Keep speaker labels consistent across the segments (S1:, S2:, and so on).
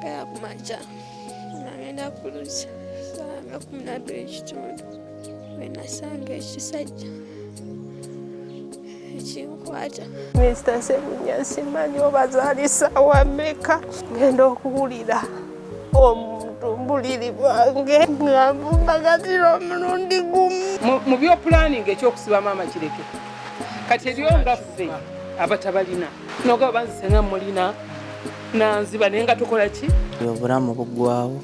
S1: kaya kumacha nagenda kuluza sanga 12:00 wenasanga ekisajja ekinkwata. Mr. Sebunya simanyi obazaalisa wameka ngenda okuwulira omuntu mbuliri bwange ng'ambagatira omulundi gumu.
S2: Mu byo planning ekyokusiba maama kireke kati eriyo nga ffe abatabalina noga banzisenga mulina nanziba naye nga tukola ki
S3: obulamu buggwawo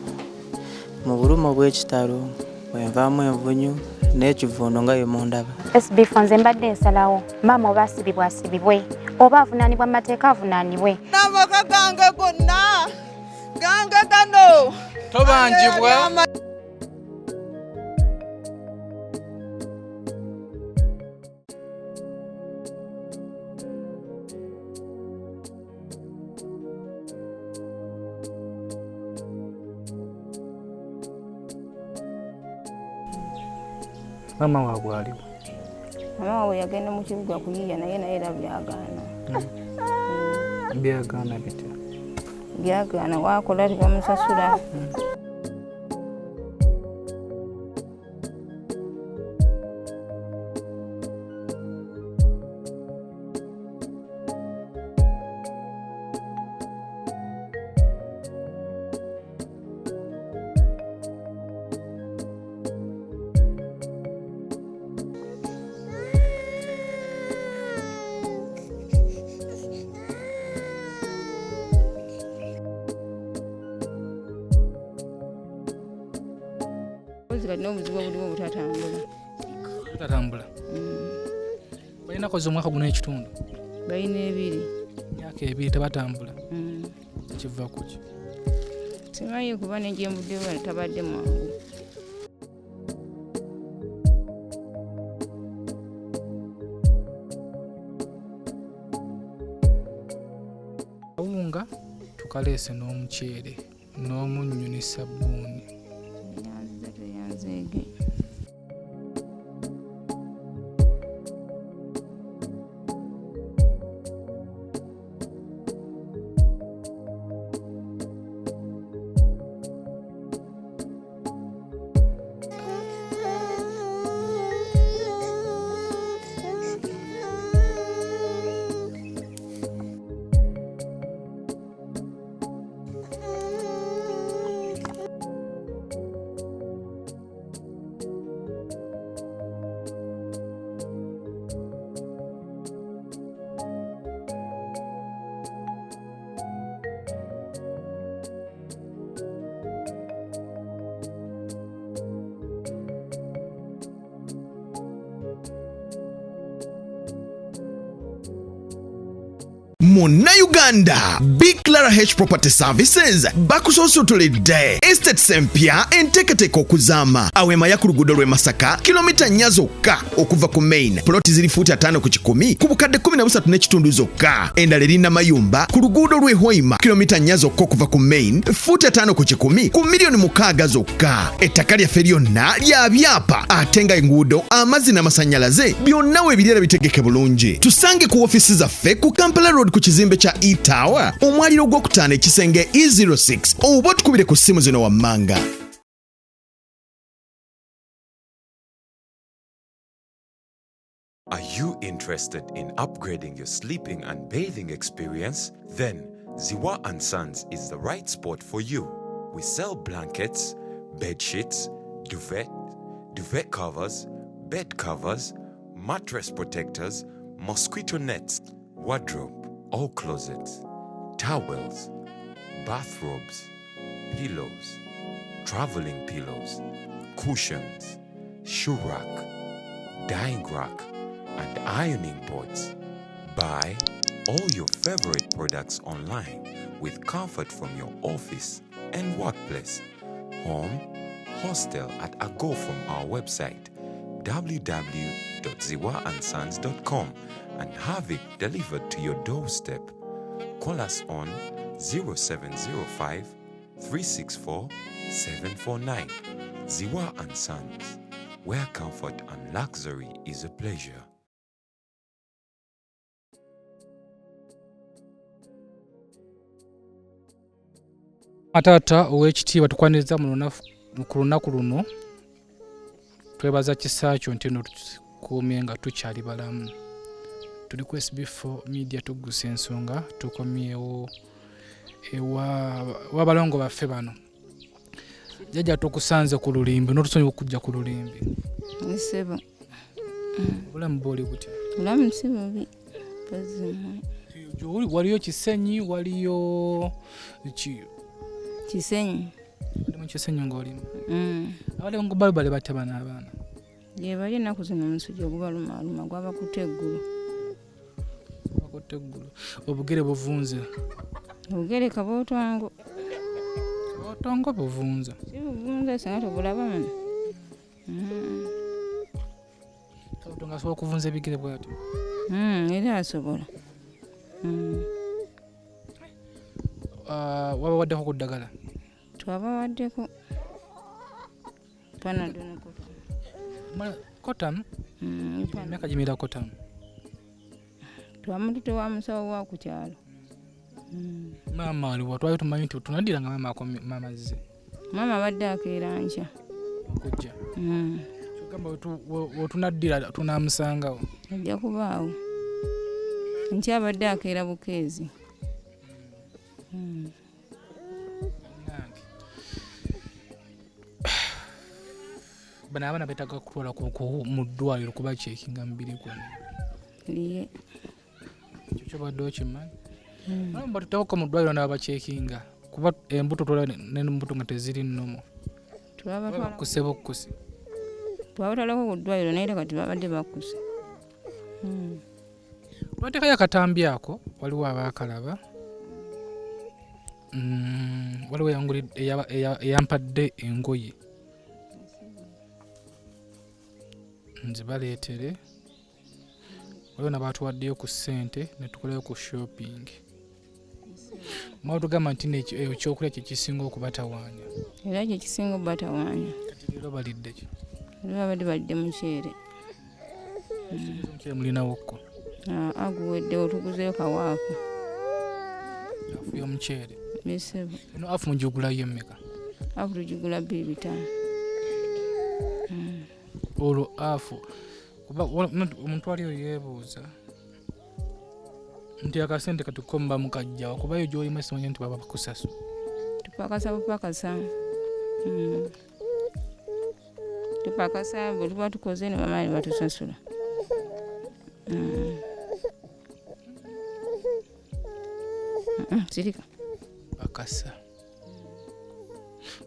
S3: mu bulumu bw'ekitalo bwenvaamu envunyu n'ekivuuno nga yemundaba.
S4: SB4 nze mbadde nsalawo maama oba asibibwe oba avunaanibwa mu mateeka avunaanibwe.
S1: N'amaka gange gonna gange gano
S5: tobanjibwa.
S6: Mama waabwe aliwo?
S7: Mama waabwe yagenda mu kibuga kuyiiya naye era byagaana.
S6: Byagaana bitya?
S7: Byagaana waakola tebamusasula. N'obuzibu obuliwo butatambula.
S6: Butatambula? Balina koze omwaka guno ekitundu?
S7: Balina 2.
S6: Myaka 2 tebatambula? Kiva ku ki?
S7: Simanyi kuba n'egyembuddeyo tabadde mwangu.
S6: Kawunga tukaleese n'omuceere n'omunnyo ne sabbuuni.
S8: Muna Uganda, Big Clara H Property Services bakusosotoledde estate sempya enteekateka okuzama awema ya ku luguudo lw'e Masaka kilomita 4 zokka okuva ku main ploti ziri fuuti 5 ku 10 ku bukadde 13.5 zokka endala erina mayumba ku luguudo lw'e Hoima kilomita 4 zokka okuva ku main fuuti 5 ku 10 ku miliyoni 6 zokka. Ettaka lyaffe lyonna lya byapa ate nga enguudo amazzi n'amasannyalaze byonna weebirira bitegeke bulungi. Tusange ku ofiisi zaffe ku Kampala Road ku kizimbe kya E-Tower omwaliro gw'okutaano ekisenge E06 oba tukubire ku ssimu zino wammanga.
S9: Are you interested in upgrading your sleeping and bathing experience? Then Ziwa and Sons is the right spot for you. We sell blankets, bed sheets, duvet covers, bed covers, mattress protectors, mosquito nets, wardrobe, all closets, towels, bathrobes, pillows, traveling pillows, cushions, shoe rack, dyeing rack, and ironing boards. Buy all your favorite products online with comfort from your office and workplace, home, hostel at a go from our website www.ziwaandsons.com and have it delivered to your doorstep. Call us on 0705 364 749. Ziwa and Sons, where comfort and luxury is a pleasure.
S6: Ataata ow'ekitiibwa tukwaniriza ku lunaku luno twebaza kisa kyo nti no tukuumye nga tukyali balamu. Tuli ku SB4 Media Tuggussa Enssonga tukomyewo w'Abalongo baffe bano. Jjajja tukusanze ku lulimbi n'otusonyiwa okujja ku lulimbi.
S7: Nsebo.
S6: Obulamu bw'oli butya?
S7: Obulamu si bubi.
S6: Waliyo Kisenyi, waliyo
S7: Kisenyi.
S6: Walimu Kisenyi ng'olimu? Abalongo bale batya bano abaana?
S7: Gye bali ennaku zino omusujja ogubalumaaluma gwabakutte eggulu.
S6: Bakutte eggulu. Obugere buvunze?
S7: Obugere kabootongo.
S6: Kabootongo buvunze?
S7: Si buvunze singa tobulaba muno.
S6: Kabootongo asobola okuvunza ebigere bw'atyo?
S7: Era asobola.
S6: Wabawaddeko ku ddagala?
S7: Twabawaddeko. Panado ne
S6: Kotam? Emyaka gimira Kotam?
S7: Twamutute wa musawo wa ku kyalo.
S6: Maama waliwo twali tumanyi nti tunaddira nga maama azze.
S7: Maama abadde akeera nkya.
S6: Kujja? Kyogamba wetunaddira tunaamusangawo?
S7: Ajja kubaawo. Nkya abadde akeera bukeezi.
S6: Bano abaana beetaaga kutwala mu ddwaliro kuba kyekinga mubiri gwonna.
S7: Liye.
S6: Ekyo kyobadde okimanyi? Batuteekako mu ddwaliro n'abakyekinga kuba embuto n'embuto nga teziri nnomo. Bakkuse bukkusi.
S7: Twabatwalako ku ddwaliro naye kati babadde bakkuse.
S6: Twateekayo akatambi ako, waliwo abaakalaba. Waliwo eyampadde engoye. Nzibaleetere. Waliwo n'abaatuwaddeyo ku ssente ne tukolayo ku shopping. Mwawe tugamba nti ekyokulya kye kisinga okubatawaanya.
S7: Era kye kisinga okubatawaanya.
S6: Kati leero balidde ki?
S7: Leero babadde balidde muceere.
S6: Omuceere mulinawokko?
S7: Aguweddewo tuguzeeyo kawaafu.
S6: Afu y'omuceere?
S7: Bisebo.
S6: Eno afu mugigulayo emmeka?
S7: Afu tugigula 2,500.
S6: Olwo afu kuba omuntu ali oyo yeebuuza nti akasente katukomba mukajjawo kuba yo gy'olimu esimanyi nti baba bakusasula.
S7: Tupakasa bupakasa. Tupakasa bwe tuba tukoze ne bamala ne batusasula. Sirika.
S6: Pakasa.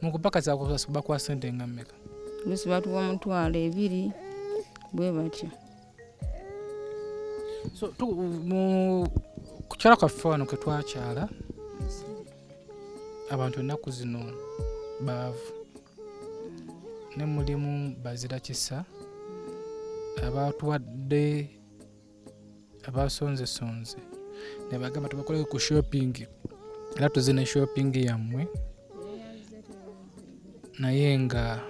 S6: Mu kupakasa bakwa ssente nga mmeka?
S7: Lusi batuwa 2,000 bwe batyo.
S6: So ku kyalo kaffe wano ke twakyala abantu ennaku zino baavu. Ne mulimu bazira kisa abaatuwadde abasonzesonze ne bagamba tubakoleko ku shopping era tuze ne shopping yammwe naye nga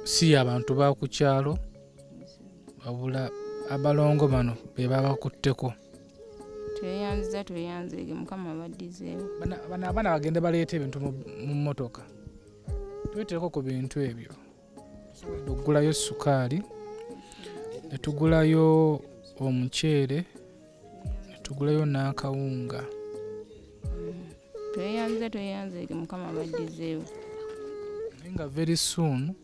S6: si abantu ba ku kyalo wabula Abalongo bano be babakutteko.
S7: Tweyanzege Mukama abaddizeewo.
S6: Bano abaana bagende baleeta ebintu mu mmotoka. Twetereko ku bintu ebyo. Tugulayo sukaali, ne tugulayo omuceere, ne tugulayo n'akawunga.
S7: Tweyanzege Mukama abaddizeewo.
S6: Naye nga very soon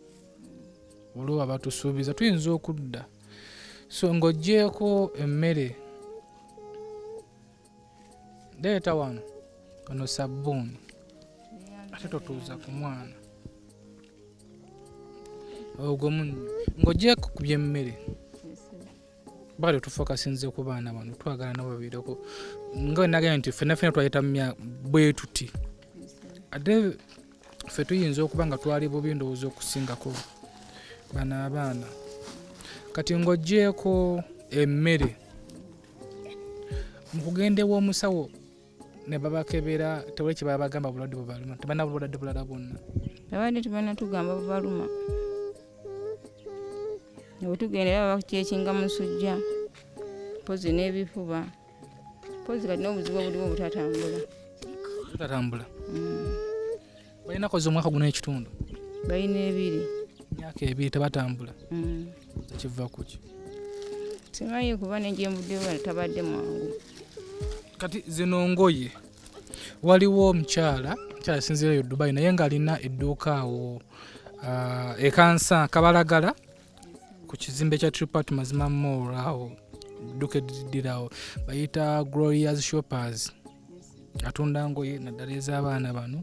S6: waliwo abatusuubiza tuyinza okudda. So ng'oggyeeko emmere leeta wano ono sabbuuni ate totuuza ku mwana ogwo munnyo ng'oggyeeko ku by'emmere bali tufokasinze ku baana bano twagala nabo babiireko nga bwe nagambye nti ffenna twayita bwe tuti ate ffe tuyinza okuba nga twali bubi ndowooza okusingako bano abaana kati ng'oggyeeko emmere mu kugenda ew'omusawo ne babakebera tewali kye baba bagamba bulwadde bubaluma tebalina bulwadde bulala bwonna
S7: babadde tebalina tugamba bubaluma ne bwe tugenda baba bakyekinga musujja mpozi n'ebifuba mpozi kati n'obuzibu obuliwo butatambula.
S6: balina koze omwaka guno ekitundu
S7: balina 2
S6: myaka 2 tebatambula kiva kuki
S7: simanyi kuba nenjembuddewo tabadde mwangu
S6: kati zino ngoye waliwo omukyala sinzireyo Dubai naye ng'alina edduuka awo ekansa kabalagala ku kizimbe kya Tripat Mazima Mall awo edduuka eddirirawo bayita Glorious Shoppers atunda ngoye naddala ez'abaana bano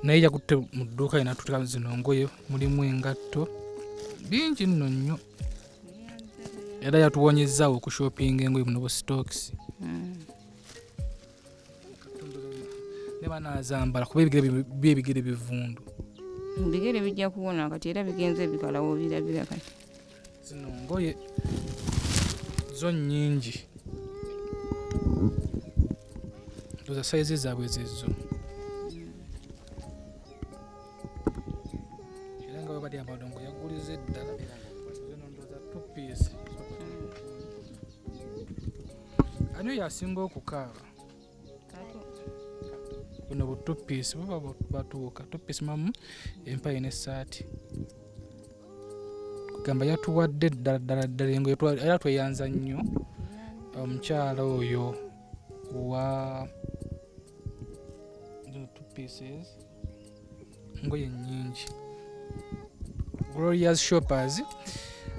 S6: naye yakutte mu dduuka ye n'atuteka zino ngoye mulimu engatto bingi nno nnyo era yatuwonyezaawo ku shopping engoye muno bu stocks ne banaazambala kuba ebigere bivundu
S7: bigere bijja kuwona kati era bigenze bikalawo birabira kati
S6: zino ngoye zo nnyingi ndoza sayizi zaabwe zezo era nga bwe bali Abalongo yaguliza eddala zino ndoza 2 piece ani oyo asinga okukaaba buno bu 2 piece buba batuuka 2 piece mamu empale n'essaati kugamba yatuwadde ddala engoye era tweyanza nnyo omukyala oyo wa 2 pieces ngoye nnyingi Glorious Shoppers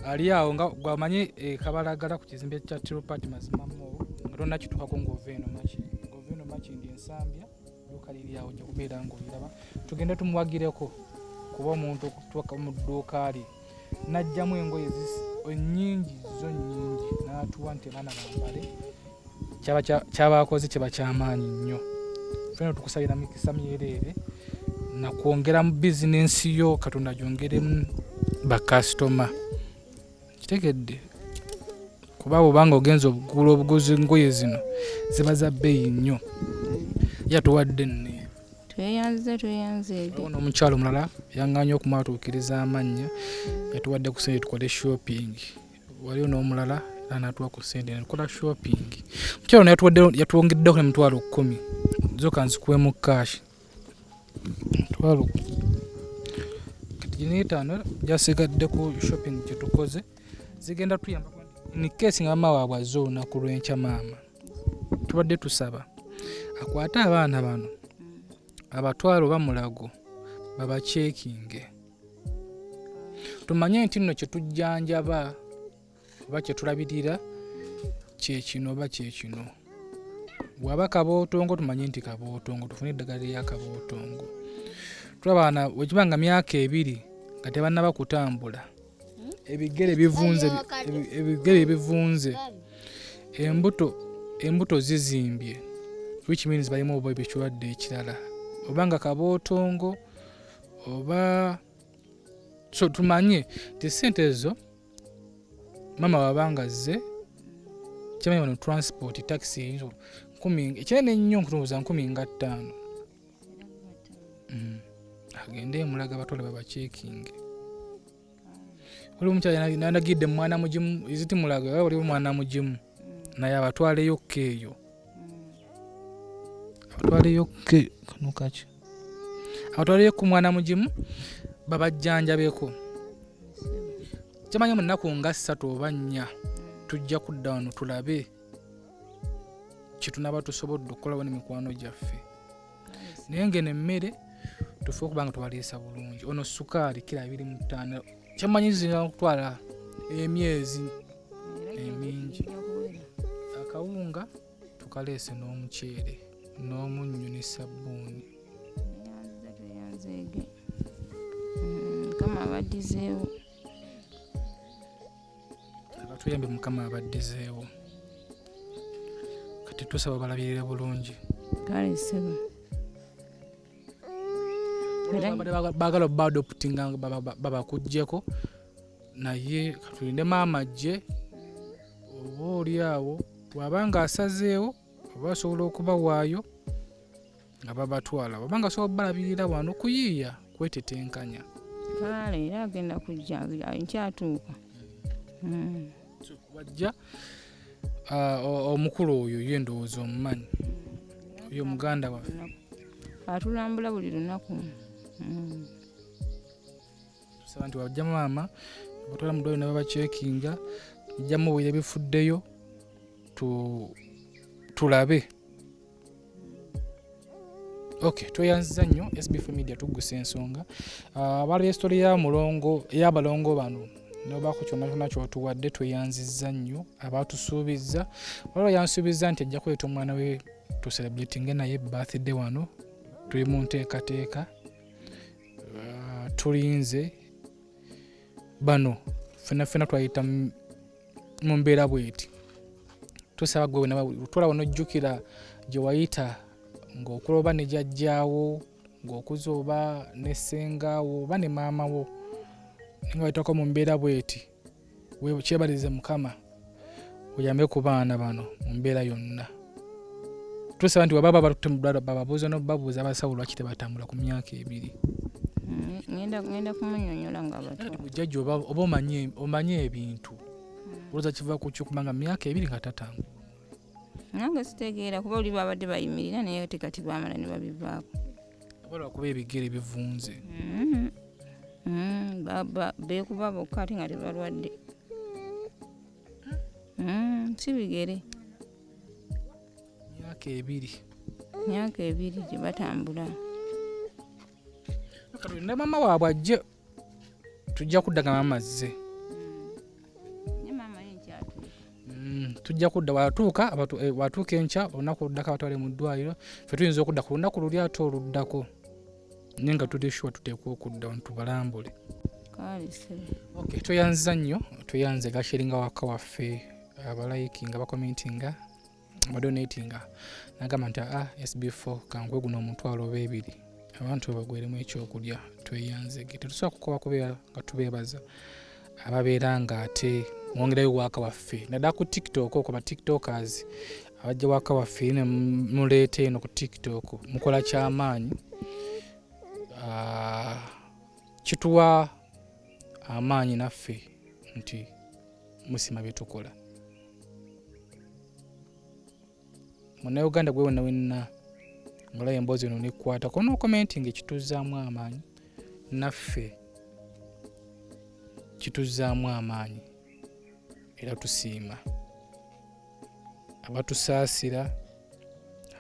S6: ali awo nga gwamanyi kabalagala ku kizimbe kya Tripat Mazima Mall nga tonnakituukako ng'oveeno maki ndi ensambya dduuka liri awo gye kubeera ng'oliraba tugende tumuwagireko kuba omuntu okutuuka mu dduuka lye najjamu engoye nnyingi zo nnyingi n'atuwa nti abaana bambale kyabakoze kiba kyamaanyi nnyo fena tukusabira mikisa myereere nakwongera mu bizinensi yo Katonda gyongeremu bakasitoma kitegedde kuba bwobanga ogenza obugula obuguzi ngoye zino ziba za bbeeyi nnyo yatuwadde nne
S7: tweyanze
S6: ono omukyalo omulala yaŋŋaanye okumwatuukiriza amannya yatuwadde ku sente tukole shopping waliwo n'omulala era n'atuwa ku sente netukola shopping omukyalo ono yatuwongeddeho emitwalo 10 zoka nzikuwemu cash mitwalo kati gino 5 gyasigadde ku shopping gye tukoze zigenda tuyamba in case nga maama waabwe azze olunaku lw'enkya maama tubadde tusaba akwate abaana bano abatwalo bamulago babacekinge tumanye nti nno kyetujjanjaba oba kyetulabirira kyekino oba kyekino bwaba kabootongo tumanye nti kabootongo tufune eddagala lya kabootongo tulabana wekibanga myaka 2 nga tebannaba kutambula ebigere bivunze embuto zizimbye which means balimu oba ebikirwadde ekirala obanga kabootongo oba so tumanye ti sente ezo mama wabanga zze kyamanya bano transport taxi eyinza ekinene ennyo nkutuuza 15,000 agende emulaga batwala babacekinge waliwo omukyala nanagidde mwana mugimu iziti mulaga waliwo mwana mugimu naye abatwaleyo keeyo abatwaleyo ku mwana mugimu babajjanjabeko kyamanya mu nnaku nga 3 oba 4 tujja kudda wano tulabe kyetunaba tusobodde okukolawo n'emikwano gyaffe naye ngeno emmere tufe okuba nga tubaliisa bulungi ono sukaali kila 25 kyamanyi zinga kutwala emyezi emingi akawunga tukaleese n'omuceere n'omunnyo ne sabbuuni
S7: kama abaddizeewo
S6: abatuyambe mukama abaddizeewo kati tusaba balabirire bulungi
S7: kale sebo
S6: bagala baadoptinga babakuggyeko naye katulinde maama gye oba oli awo bwabanga asazeewo oba asobola okubawaayo nga babatwala obanga asobola balabirira wano kuyiiya kwetetenkanya
S7: kale era agenda kujja nkyatuuka
S6: wajja omukulu oyo ye ndowooza omumanyi oyo muganda waffe
S7: atulambula buli lunaku
S6: tusaba nti wajja maama batwala mudwaliro ne babacekinga ijjamu obwire bifuddeyo tulabe. Okay, tweyanziza nnyo SB4 Media Tuggussa Enssonga. Abali story ya mulongo y'Abalongo bano nobako kyonna ky'otuwadde tweyanziza nnyo abatusuubiza. Waliwo yansuubiza nti ajja kweta omwana we tu celebrating naye birthday wano tuli mu nteekateeka. Tulinze bano ffenna twayita mu mbeera bweti. Tusaba gwe tulaba n'ojjukira gye wayita ng'okuloba ne jjajjaawo ng'okuza oba ne ssengaawo oba ne maamawo nga wayitako mu mbeera bweti kyebalize Mukama oyambe ku baana bano mu mbeera yonna. Tusaba nti waba bababuuza n'obabuuza abasawo lwaki tebatambula ku myaka 2.
S7: ngenda kumunyonyola nga bato
S6: bujjajja oba omanye ebintu olowooza kiva ku kyokubanga myaka 2 nga tatambula.
S7: nange sitegeera kuba oli babadde bayimirira naye tekati bamala ne babivaako
S6: abalwa kuba ebigere bivunze
S7: beekuba bokka ate nga tebalwadde si bigere myaka 2 gye batambula.
S6: Ne mama waabwe ajje tujja kuddaga mama azze tujja kudda watuuka enkya olunaku oluddako abatwale mu ddwaliro ffe tuyinza okudda ku lunaku luli ate oluddako naye nga tuli sure tuteekwa okudda wano tubalambule. Okay, tweyanziza nnyo tweyanze gasharinga waka waffe abalayikinga bakomentinga abadonatinga nagamba nti SB4 kangwe guno omutwalo oba 2 abantu bagweremu ekyokulya tweyanzege tetusobola kukoba kubeera nga tubeebaza ababeera nga ate mwongerayo waka waffe naddala ku TikTok okwo ba TikTokers abajja waka waffe ne muleeta eno ku TikTok mukola kyamaanyi. Kituwa amaanyi naffe nti musima byetukola. Munnayuganda gwe wonna wenna ngolayo emboozi eno nekwata kono commenting ekituzaamu amaanyi naffe kituzaamu amaanyi era tusiima abatusaasira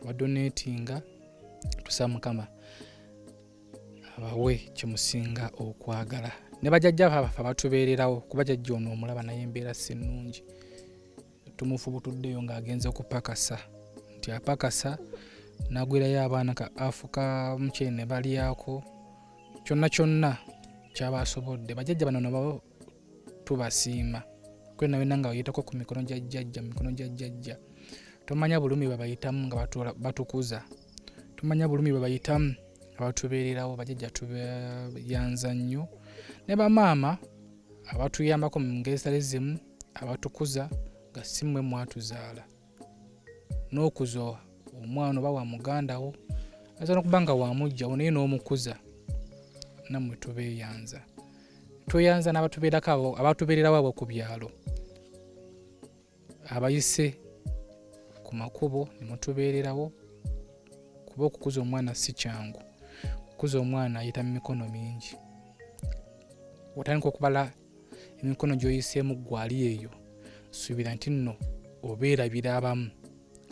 S6: abadonatinga tusaba Mukama abawe kyemusinga okwagala ne bajjajja baffe abatubeererawo kuba jjajja ono omulaba naye embeera sinungi tumufubutuddeyo ng'agenze okupakasa nti apakasa nagwirayo abaana ka afuka mukyere ne balyako kyonna kyabasobodde bajjajja bano nabo tubasiima kwena wenna nga bayitako ku mikono gya jjajja tomanya bulumi babayitamu nga batukuza tomanya bulumi babayitamu abatubeererawo bajjajja tubayanza nnyo ne bamaama abatuyambako mu ngeri zimu abatukuza nga si mmwe mwatuzaala n'okuza omwana oba wa mugandawo ayinza n'okuba nga wamugjawo naye n'omukuza nammwe tubeeyanza tweyanza n'abatubeererawo abo ku byalo abayise ku makubo ne mutubeererawo kuba okukuza omwana si kyangu. Okukuza omwana ayita mu mikono mingi otandika okubala emikono gy'oyiseemu gwali eyo suubira nti nno obeerabira abamu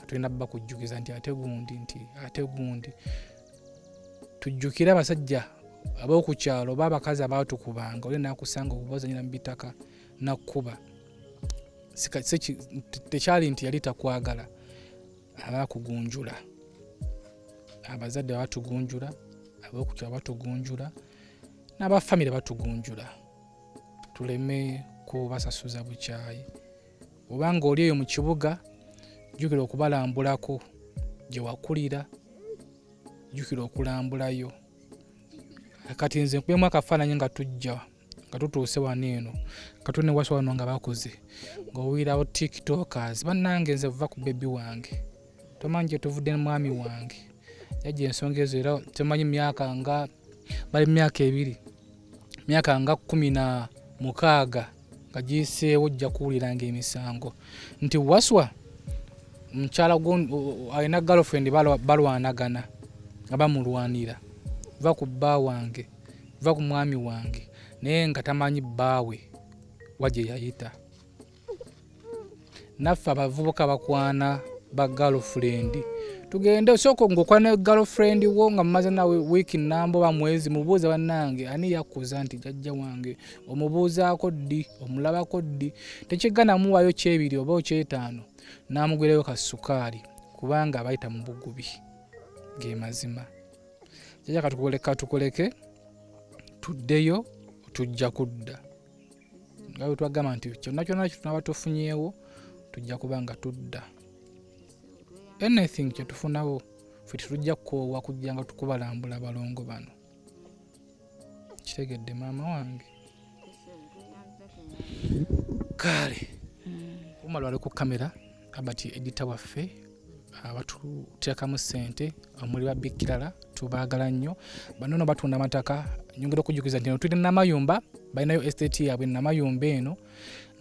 S6: tulina bakujjukiza nti ate gundi tujjukire abasajja ab'oku kyalo oba abakazi abaatukubanga oli naakusanga obubazanyira mu bitaka nakkuba tekyali nti yali takwagala abaakugunjula abazadde batugunjula ab'okukyalo batugunjula n'abafamire batugunjula tuleme kubasasuza bukyayi obanga oli eyo mu kibuga jjukira okubalambulako gye wakulira jjukira okulambulayo kati nze nkubemu akafaananyi nga tujja nga tutuuse wano eno katone wasa wano nga bakoze ng'owirawo TikTokers bannange nze vuva ku bebi wange tomanyi gye tuvudde ne mwami wange yajja ensonga ezo era temanyi myaka nga bali myaka 2 myaka nga 16 nga giyiseewo ojja kuwuliranga emisango nti waswa mukyala alina girlfriend balwanagana nga bamulwanira va ku bba wange va ku mwami wange naye nga tamanyi bbaawe wagye yayita. Naffe abavubuka bakwana ba girlfriend tugende soko ngokwana girlfriend wo nga mumaze nawe week nambo ba mwezi mubuuza bannange ani yakuza nti jajja wange omubuuzaako ddi omulabako ddi tekigana muwayo kyebiri oba kyetaano namugwireyo ka sukaali kubanga abayita mu bugubi ge mazima. Jajja katukoleke tuddeyo tujja kudda nga twagamba nti kyonna kyonna tunaba tufunyeewo tujja kubanga tudda. Anything kyetufunawo ffe tetujja kukoowa kujja nga tukubalambula Abalongo bano. Kitegedde maama wange kale kumala wali ku kamera abati edita waffe abatuteekamu ssente omuli ba Bikirala tubaagala nnyo. Bano no batunda amataka nyongera okujjukiza nti tuli Namayumba balinayo estate yaabwe Namayumba eno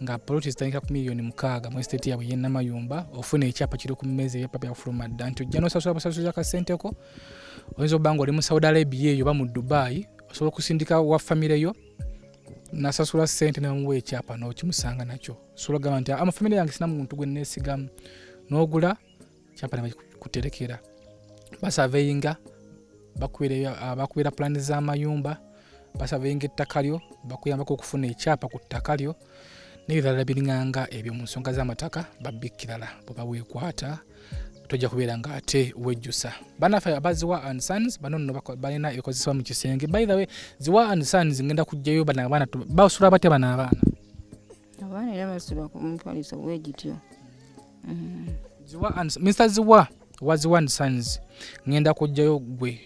S6: nga poloti zitandika ku miliyoni 6 mu estate yaabwe ye Namayumba. Ofuna ekyapa kiri ku mmeza ebyapa bya fuluma dda nti ojja n'osasula basasuza akasenteko. Oyinza obba nga oli mu Saudi Arabia eyo oba mu Dubai osobola okusindika wa famire yo nasasula ssente n'omuwa ekyapa n'okimusanga nakyo. Osobola okugamba nti amafamire yange sina muntu gwe neesigamu n'ogula kyapa ne kuterekera basaveyinga bakubira plani z'amayumba basaveyinga ettaka lyo bakuyambako okufuna ekyapa ku ttaka lyo n'ebirala biringanga ebyo mu nsonga z'amataka Babikirala bwe weekwata tojja kubeera nga ate wejjusa. Banaffe aba Ziwa and Sons bano nno balina ebikozesebwa mu kisenge. By the way Ziwa and Sons ngenda kujjayo bano abaana basula batya bano abaana?
S7: Abaana era basula ku mutwalizo w'egityo.
S6: Mr. Ziwa wa Ziwa and Sons ngenda kujjayo gwe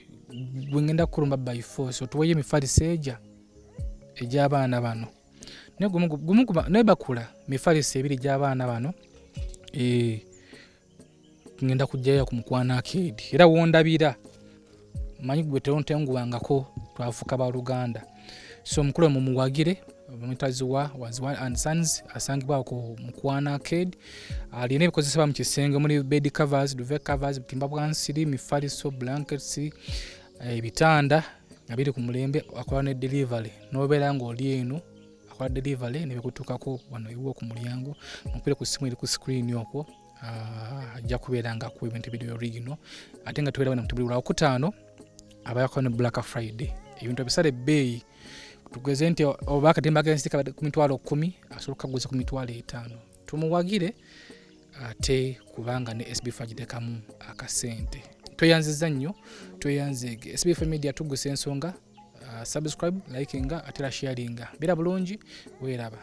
S6: ngenda kulumba by force otuweyo emifaliso egy'abaana bano naye bakula emifaliso 2 gy'abaana bano ngenda kujjayo ku Mukwana Arcade era wondabira manyi gwe terontenguwangako twafuka ba Luganda so mukulu mumuwagire Ziwa wa Ziwa and Sons asangibwa ku Mukwana Arcade. Alina ebikozesebwa mu kisenge muri bed covers, duvet covers, butimba bwansiri, mifaliso, blankets, ebitanda nga biri ku mulembe. Akola ne delivery nobeera nga oli eno akola delivery ne bikutukako wano iwo ku mulyango mupire ku simu eri ku screen okwo. Ajja kubeera nga ku ebintu biri original ate nga tubeera bana mutubuli lwa kutaano abayako ne Black Friday ebintu bisale bei tugeze nti oba akatimba k'ensika ku mitwalo 10 asobola kukaguza ku mitwalo 5 tumuwagire ate kubanga ne SB4 agitekamu akasente. Tweyanziza nnyo tweyanzege SB4 Media Tuggussa Enssonga. Subscribe, likinga ate sharinga bira bulungi weeraba.